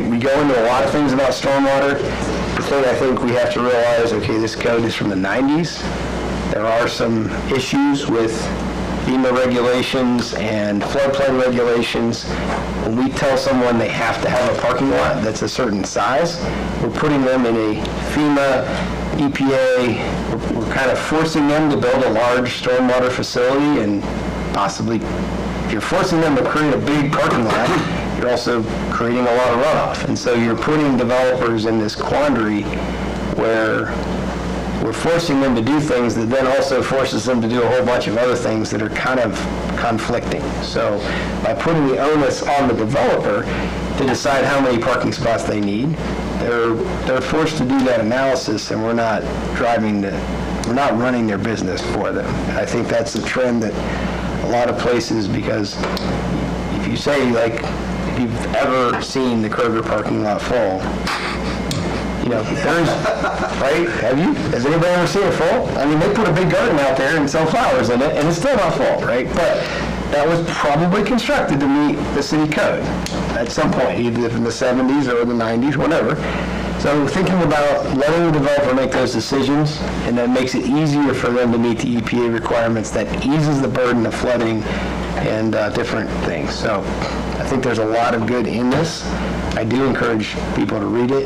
We go into a lot of things about stormwater. The thing I think we have to realize, okay, this code is from the 90s. There are some issues with FEMA regulations and floodplain regulations. When we tell someone they have to have a parking lot that's a certain size, we're putting them in a FEMA, EPA, we're kind of forcing them to build a large stormwater facility, and possibly, if you're forcing them to create a big parking lot, you're also creating a lot of runoff. And so you're putting developers in this quandary where we're forcing them to do things that then also forces them to do a whole bunch of other things that are kind of conflicting. So by putting the onus on the developer to decide how many parking spots they need, they're forced to do that analysis, and we're not running their business for them. And I think that's the trend that a lot of places, because if you say, if you've ever seen the Kroger parking lot full, there's, right? Have you? Has anybody ever seen it full? They put a big garden out there and sell flowers in it, and it's still not full, right? But that was probably constructed to meet the city code at some point, either in the 70s or the 90s, whatever. So thinking about letting the developer make those decisions, and that makes it easier for them to meet the EPA requirements, that eases the burden of flooding and different things. So I think there's a lot of good in this. I do encourage people to read it.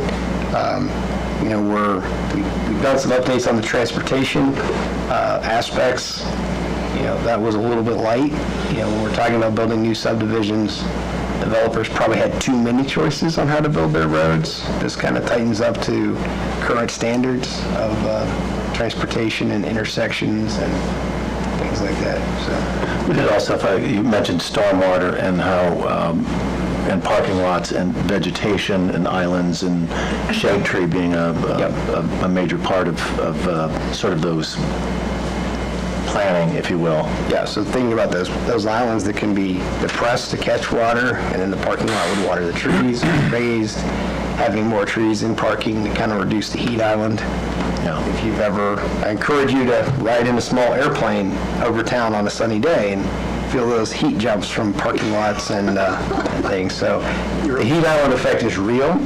We've done some updates on the transportation aspects. That was a little bit light. When we're talking about building new subdivisions, developers probably had too many choices on how to build their roads. This kind of tightens up to current standards of transportation and intersections and things like that. So we did also, you mentioned stormwater and how and parking lots and vegetation and islands and shade tree being a major part of sort of those planning, if you will. Yeah, so thinking about those islands that can be depressed to catch water, and then the parking lot would water the trees, raised, having more trees in parking to kind of reduce the heat island. Yeah. If you've ever, I encourage you to ride in a small airplane over town on a sunny day and feel those heat jumps from parking lots and things. So the heat island effect is real.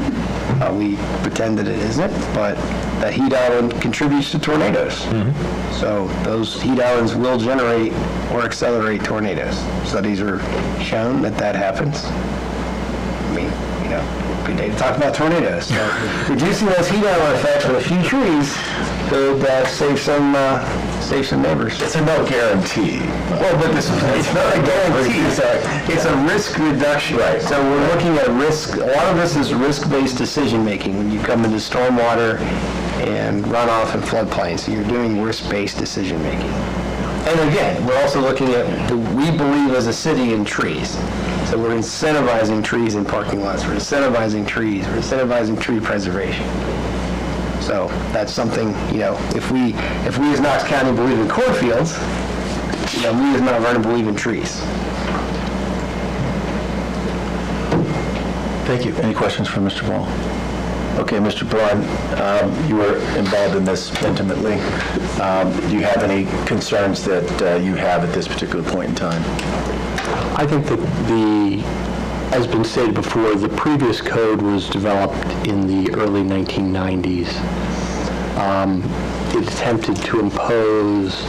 We pretend that it isn't, but that heat island contributes to tornadoes. Mm-hmm. So those heat islands will generate or accelerate tornadoes. Studies are shown that happens. Good day to talk about tornadoes. So reducing those heat island effects with a few trees could save some neighbors. It's a no guarantee. Well, but it's not a guarantee. It's a risk reduction. Right. So we're looking at risk. A lot of this is risk-based decision-making when you come into stormwater and runoff and floodplain. So you're doing risk-based decision-making. And again, we're also looking at, we believe as a city in trees. So we're incentivizing trees in parking lots, we're incentivizing trees, we're incentivizing tree preservation. So that's something, if we as Knox County believe in cornfields, we as Mount Vernon believe in trees. Thank you. Any questions for Mr. Ball? Okay, Mr. Braun, you were involved in this intimately. Do you have any concerns that you have at this particular point in time? I think that as been stated before, the previous code was developed in the early 1990s. It attempted to impose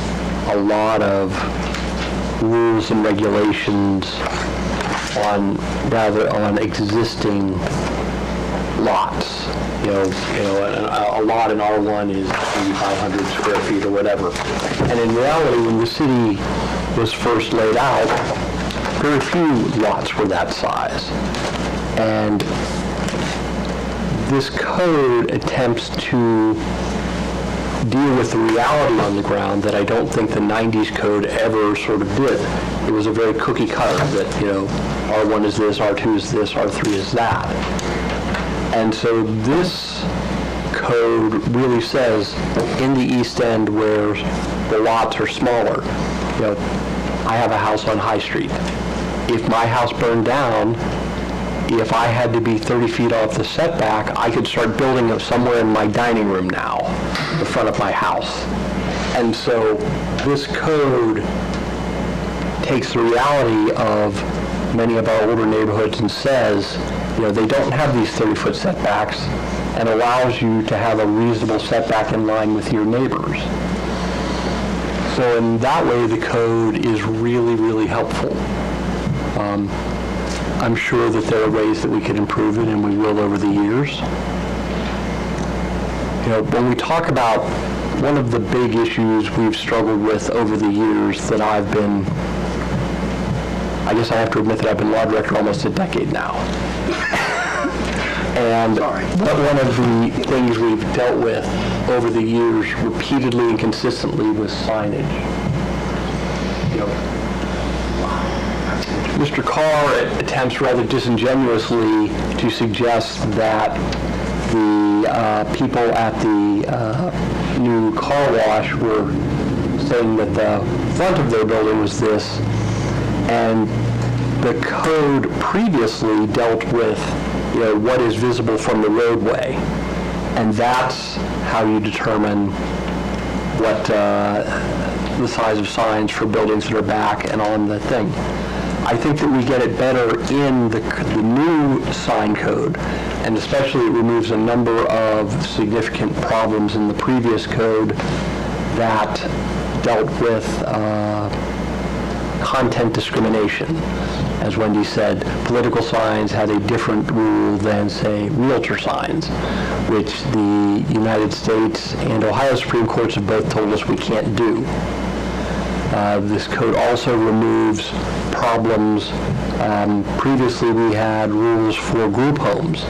a lot of rules and regulations on existing lots. A lot in R1 is 8,500 square feet or whatever. And in reality, when the city was first laid out, very few lots were that size. And this code attempts to deal with the reality on the ground that I don't think the 90s code ever sort of did. It was a very cookie cutter that, R1 is this, R2 is this, R3 is that. And so this code really says in the East End where the lots are smaller, I have a house on High Street. If my house burned down, if I had to be 30 feet off the setback, I could start building it somewhere in my dining room now, the front of my house. And so this code takes the reality of many of our older neighborhoods and says, they don't have these 30-foot setbacks and allows you to have a reasonable setback in line with your neighbors. So in that way, the code is really, really helpful. I'm sure that there are ways that we could improve it, and we will over the years. When we talk about one of the big issues we've struggled with over the years that I guess I have to admit that I've been law director almost a decade now. And one of the things we've dealt with over the years repeatedly and consistently was signage. Mr. Carr attempts rather disingenuously to suggest that the people at the new car wash were saying that the front of their building was this, and the code previously dealt with what is visible from the roadway, and that's how you determine what the size of signs for buildings that are back and on the thing. I think that we get it better in the new sign code, and especially it removes a number of significant problems in the previous code that dealt with content discrimination. As Wendy said, political signs had a different rule than, say, realtor signs, which the United States and Ohio Supreme Courts have both told us we can't do. This code also removes problems. Previously, we had rules for group homes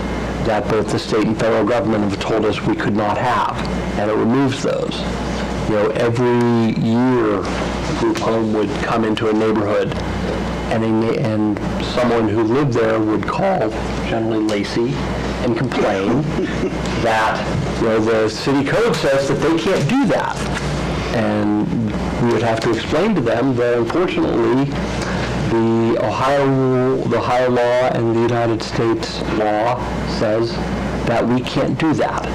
that both the state and federal government have told us we could not have, and it removes those. Every year, a group home would come into a neighborhood, and someone who lived there would call, generally Lacey, and complain that the city code says that they can't do that. And we would have to explain to them that unfortunately the Ohio law and the United States law says that we can't do that.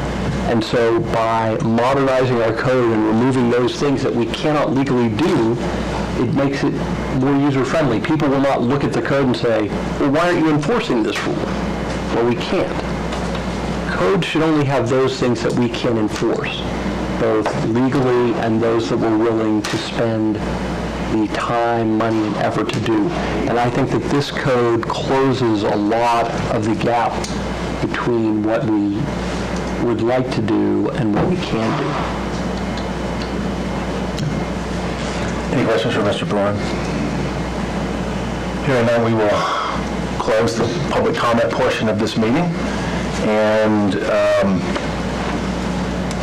And so by modernizing our code and removing those things that we cannot legally do, it makes it more user-friendly. People will not look at the code and say, well, why aren't you enforcing this rule? Well, we can't. Code should only have those things that we can enforce, both legally and those that we're willing to spend the time, money, and effort to do. And I think that this code closes a lot of the gap between what we would like to do and what we can do. Any questions for Mr. Braun? Hearing none, we will close the public comment portion of this meeting. And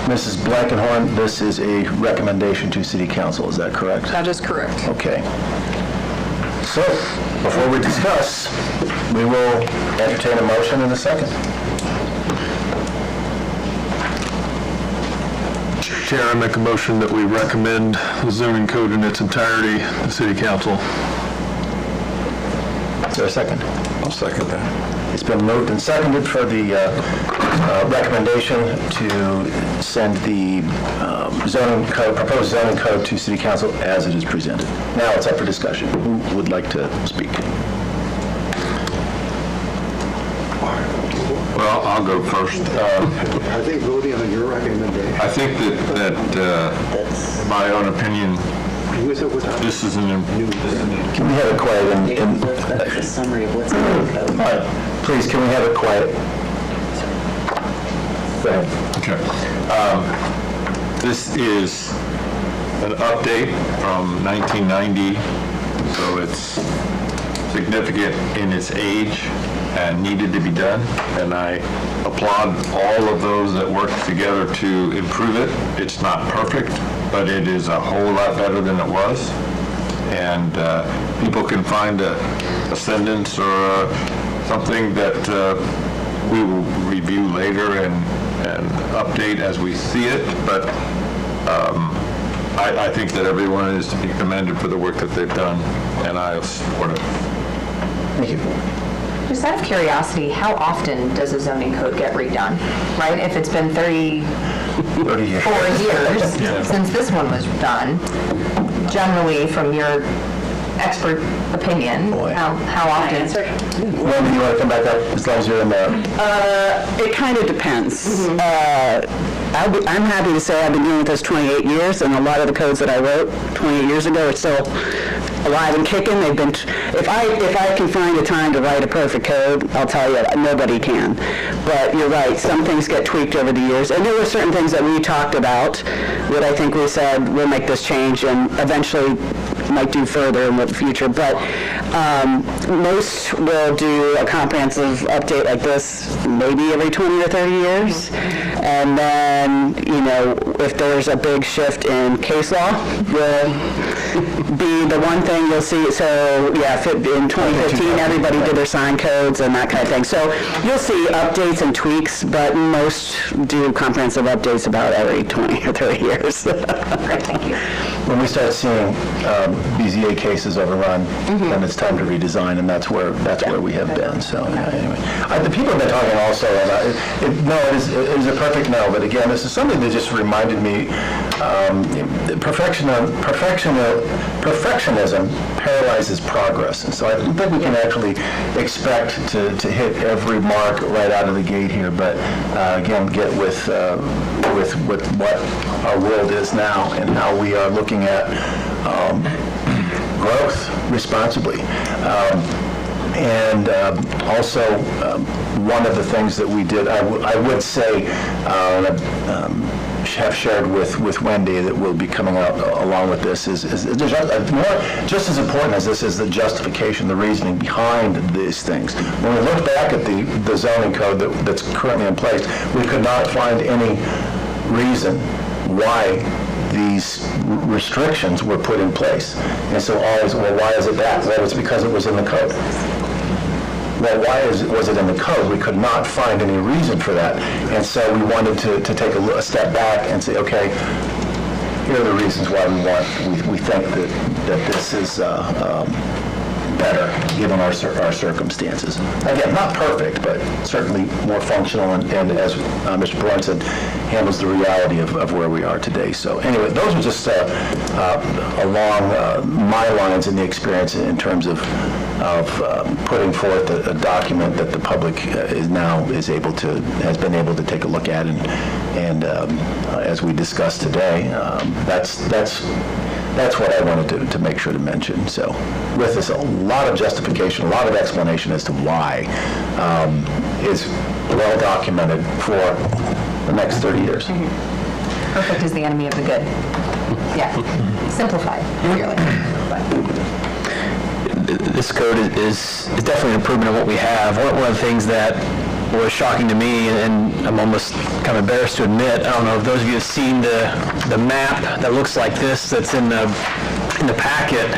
Mrs. Blankenhorn, this is a recommendation to City Council, is that correct? That is correct. Okay. So, before we discuss, we will entertain a motion in a second. Chair, I make a motion that we recommend the zoning code in its entirety to City Council. Is there a second? I'll second that. It's been moved and seconded for the recommendation to send the proposed zoning code to City Council as it is presented. Now it's up for discussion. Who would like to speak? Well, I'll go first. I think voting on your recommendation. I think that my own opinion, this is an... Can we have it quiet? That's a summary of what's in the code. All right, please, can we have it quiet? Go ahead. Okay. This is an update from 1990, so it's significant in its age and needed to be done, and I applaud all of those that worked together to improve it. It's not perfect, but it is a whole lot better than it was, and people can find a sentence or something that we will review later and update as we see it, but I think that everyone is to be commended for the work that they've done, and I support it. Thank you. Just out of curiosity, how often does a zoning code get redone? Right? If it's been 34 years since this one was done, generally, from your expert opinion, how often? Wendy, you want to come back up as long as you're in there? It kind of depends. I'm happy to say I've been doing this 28 years, and a lot of the codes that I wrote 28 years ago are still alive and kicking. They've been. If I can find a time to write a perfect code, I'll tell you, nobody can. But you're right. Some things get tweaked over the years, and there were certain things that we talked about that I think we said we'll make this change, and eventually might do further in the future. But most will do a comprehensive update like this maybe every 20 or 30 years, and then if there's a big shift in case law, will be the one thing you'll see. So yeah, in 2015 everybody did their sign codes and that kind of thing. So you'll see updates and tweaks, but most do comprehensive updates about every 20 or 30 years. Great, thank you. When we start seeing BZA cases overrun, then it's time to redesign, and that's where we have been. So anyway, the people have been talking also about it. No, it is a perfect no. But again, this is something that just reminded me. Perfectionism paralyzes progress, and so I don't think we can actually expect to hit every mark right out of the gate here. But again, get with what our world is now and how we are looking at growth responsibly. And also, one of the things that we did, I would say, have shared with Wendy that will be coming out along with this is just as important as this is the justification, the reasoning behind these things. When we look back at the zoning code that's currently in place, we could not find any reason why these restrictions were put in place. And so always, well, why is it that? Well, it's because it was in the code. Well, why was it in the code? We could not find any reason for that. And so we wanted to take a step back and say, okay, here are the reasons why we think that this is better given our circumstances. Again, not perfect, but certainly more functional, and as Mr. Barone said, handles the reality of where we are today. So anyway, those are just along my lines in the experience in terms of putting forth a document that the public has been able to take a look at, and as we discussed today, that's what I wanted to make sure to mention. So with this, a lot of justification, a lot of explanation as to why is well documented for the next 30 years. Perfect is the enemy of the good. Yeah, simplified, really. This code is definitely an improvement of what we have. One of the things that was shocking to me, and I'm almost kind of embarrassed to admit, I don't know if those of you have seen the map that looks like this that's in the packet.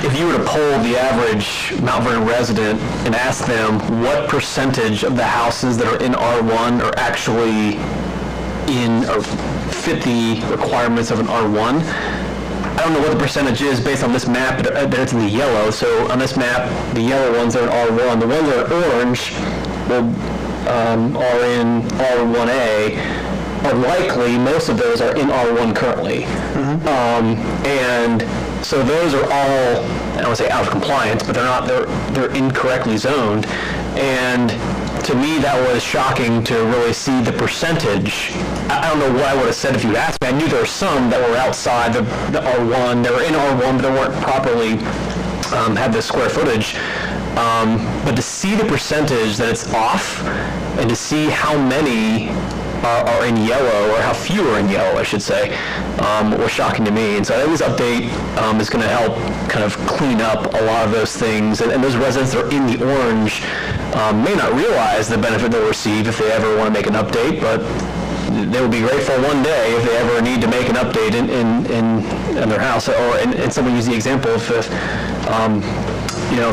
If you were to poll the average Mount Vernon resident and ask them what percentage of the houses that are in R1 are actually in or fit the requirements of an R1, I don't know what the percentage is based on this map, but it's in the yellow. So on this map, the yellow ones are in R1. The ones that are orange are in R1A. Are likely, most of those are in R1 currently. And so those are all, I don't want to say out of compliance, but they're incorrectly zoned. And to me, that was shocking to really see the percentage. I don't know what I would have said if you'd asked me. I knew there were some that were outside the R1. They were in R1, but they weren't properly, had the square footage. But to see the percentage that it's off, and to see how many are in yellow, or how few are in yellow, I should say, was shocking to me. And so I think this update is going to help kind of clean up a lot of those things. And those residents that are in the orange may not realize the benefit they'll receive if they ever want to make an update, but they will be grateful one day if they ever need to make an update in their house. Or and someone used the example if if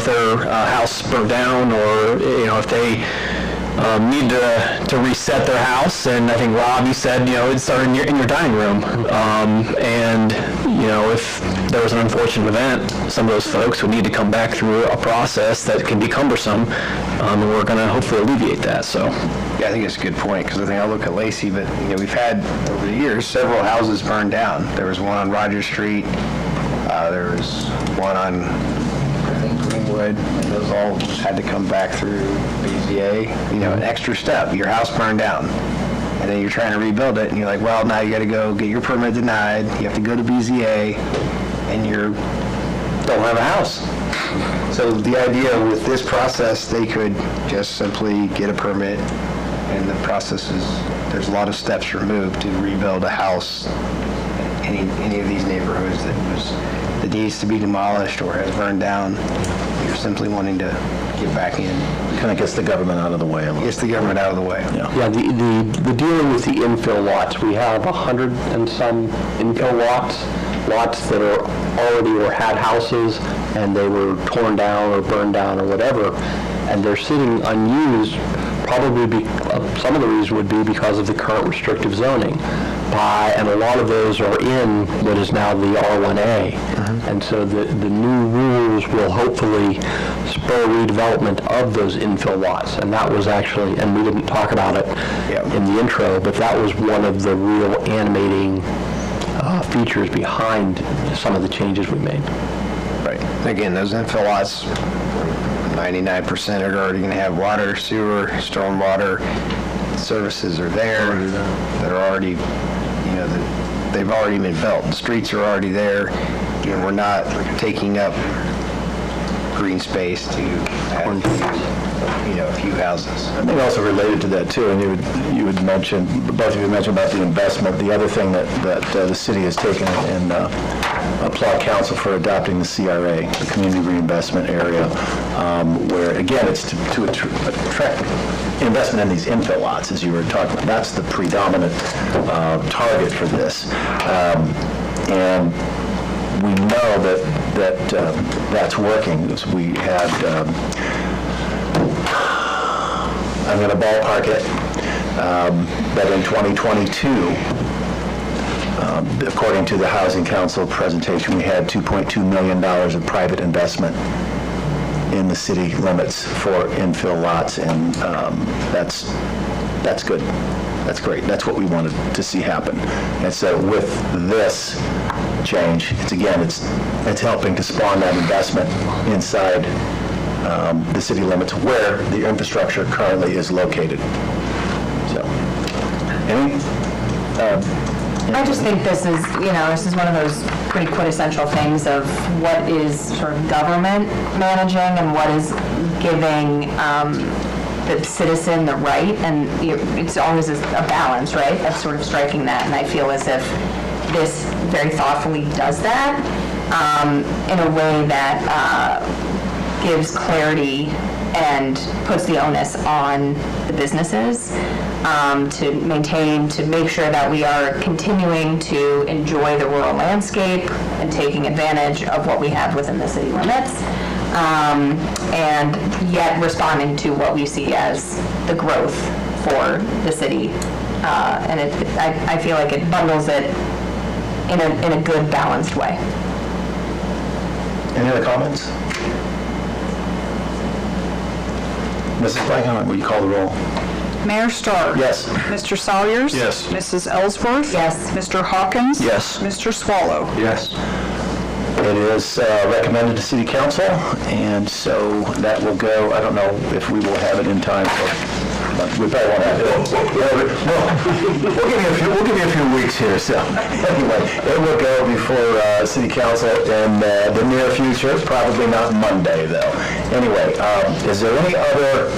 their house burnt down, or if they need to reset their house. And I think, Rob, you said, it started in your dining room. And if there was an unfortunate event, some of those folks would need to come back through a process that can be cumbersome, and we're going to hopefully alleviate that. So, Yeah, I think it's a good point, because I think I look at Lacey, but we've had over the years several houses burned down. There was one on Rogers Street. There was one on, I think, Greenwood. And those all had to come back through BZA. An extra step. Your house burned down, and then you're trying to rebuild it, and you're like, well, now you got to go get your permit denied. You have to go to BZA, and you don't have a house. So the idea with this process, they could just simply get a permit, and the process is, there's a lot of steps removed to rebuild a house, any of these neighborhoods that needs to be demolished or has burned down. You're simply wanting to get back in. Kind of gets the government out of the way a little. Gets the government out of the way. Yeah, the dealing with the infill lots, we have 100 and some infill lots that are already or had houses, and they were torn down or burned down or whatever, and they're sitting unused. Probably some of the reason would be because of the current restrictive zoning. And a lot of those are in what is now the R1A. And so the new rules will hopefully spur redevelopment of those infill lots. And that was actually, and we didn't talk about it in the intro, but that was one of the real animating features behind some of the changes we made. Right. Again, those infill lots, 99% are already going to have water, sewer, stormwater services are there that are already, they've already been built. The streets are already there. We're not taking up green space to add a few houses. I think also related to that too, and you would mention, both of you mentioned about the investment. The other thing that the city has taken, and applaud council for adopting the CRA, the Community Reinvestment Area, where again it's to attract investment in these infill lots, as you were talking about. That's the predominant target for this, and we know that's working. We had. I'm going to ballpark it, but in 2022, according to the Housing Council presentation, we had $2.2 million of private investment in the city limits for infill lots, and that's good. That's great. That's what we wanted to see happen. And so with this change, it's helping to spawn that investment inside the city limits where the infrastructure currently is located. So, I just think this is one of those pretty quintessential things of what is sort of government managing and what is giving the citizen the right, and it's always a balance, right? That's sort of striking that, and I feel as if this very thoughtfully does that in a way that gives clarity and puts the onus on the businesses to maintain, to make sure that we are continuing to enjoy the rural landscape and taking advantage of what we have within the city limits, and yet responding to what we see as the growth for the city. And I feel like it bundles it in a good, balanced way. Any other comments? Mrs. Blankenhorn, will you call the roll? Mayor Starr. Yes. Mr. Salyers. Yes. Mrs. Ellsworth. Yes. Mr. Hawkins. Yes. Mr. Swallow. Yes. It is recommended to City Council, and so that will go, I don't know if we will have it in time for, but we probably won't have it. We'll give you a few weeks here, so anyway, it will go before City Council in the near future, probably not Monday, though. Anyway, is there any other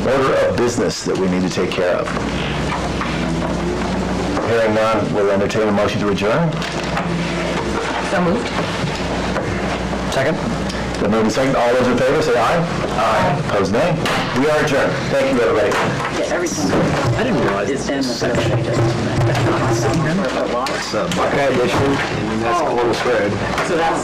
order of business that we need to take care of? Hearing none, we'll entertain a motion to adjourn. So moved. Second? Then moving second. All those in favor, say aye. Aye. Opposed, nay. We are adjourned. Thank you, everybody. Yeah, every time. I didn't realize it's in the section. Buckeye edition, and that's Columbus Road. So that's